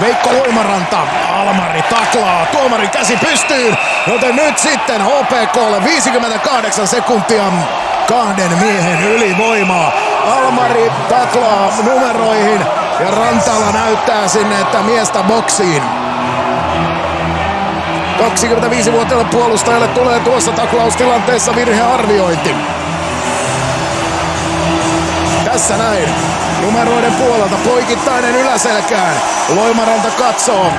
Veikko Loimaranta, Almari taklaa, tuomari käsi pystyyn, joten nyt sitten HPK:lle 58 sekuntia kahden miehen ylivoimaa. Almari taklaa numeroihin ja Rantala näyttää sinne, että miestä boksiin. 25-vuotiaalle puolustajalle tulee tuossa taklaustilanteessa virhearviointi. Tässä näin. Numeroiden puolelta poikittainen yläselkään. Loimaranta katsoo.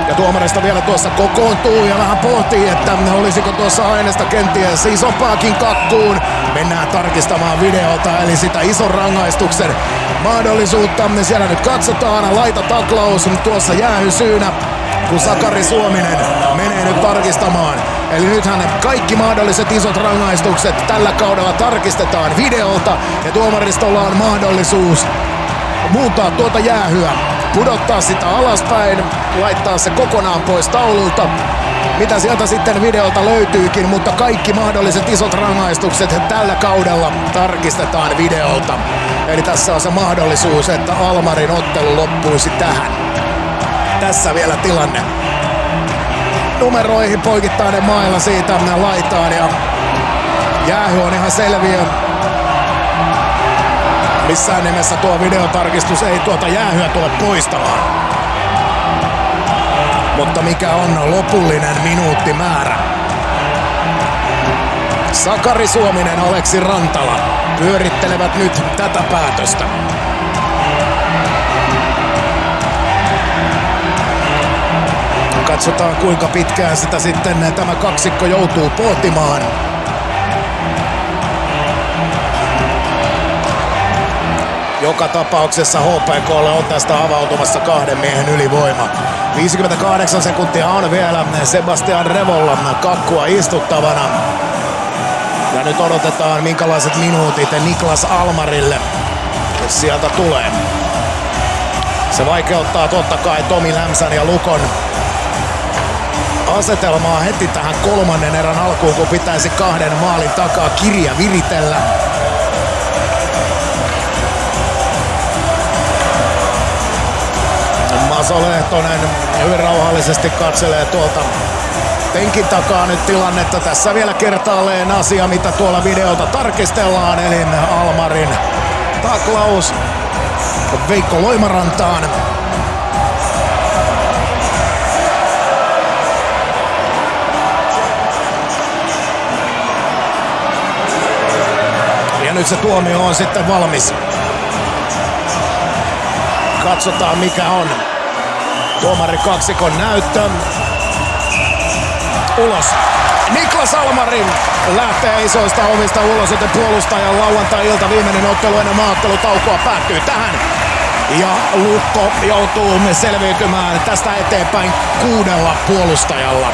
Ja tuomarista vielä tuossa kokoontuu ja vähän pohtii, että olisiko tuossa aineesta kenties isompaakin kakkuun. Mennään tarkistamaan videota, eli sitä ison rangaistuksen mahdollisuutta. Siellä nyt katsotaan, laita taklaus tuossa jäähysyynä, kun Sakari Suominen menee nyt tarkistamaan. Eli nythän kaikki mahdolliset isot rangaistukset tällä kaudella tarkistetaan videolta ja tuomaristolla on mahdollisuus muuttaa tuota jäähyä, pudottaa sitä alaspäin, laittaa se kokonaan pois taululta, mitä sieltä sitten videolta löytyykin, mutta kaikki mahdolliset isot rangaistukset tällä kaudella tarkistetaan videolta. Eli tässä on se mahdollisuus, että Almarin ottelu loppuisi tähän. Tässä vielä tilanne. Numeroihin poikittainen mailla siitä laitaan ja jäähy on ihan selviö. Missään nimessä tuo videotarkistus ei tuota jäähyä tule poistamaan. Mutta mikä on lopullinen minuuttimäärä? Sakari Suominen, Aleksi Rantala pyörittelevät nyt tätä päätöstä. Katsotaan kuinka pitkään sitä sitten tämä kaksikko joutuu pohtimaan. Joka tapauksessa HPK:lle on tästä avautumassa kahden miehen ylivoima. 58 sekuntia on vielä Sebastian Revolla kakkua istuttavana. Ja nyt odotetaan minkälaiset minuutit Niklas Almarille sieltä tulee. Se vaikeuttaa totta kai Tomi Lämsän ja Lukon asetelmaa heti tähän kolmannen erän alkuun, kun pitäisi kahden maalin takaa kirja viritellä. Maso Lehtonen hyvin rauhallisesti katselee tuolta penkin takaa nyt tilannetta. Tässä vielä kertaalleen asia, mitä tuolla videolta tarkistellaan, eli Almarin taklaus Veikko Loimarantaan. Ja nyt se tuomio on sitten valmis. Katsotaan mikä on tuomari kaksikon näyttö. Ulos. Niklas Almari lähtee isoista ovista ulos, joten puolustajan lauantai-ilta viimeinen ottelu ennen maaottelutaukoa päättyy tähän. Ja Lukko joutuu selviytymään tästä eteenpäin 6 puolustajalla.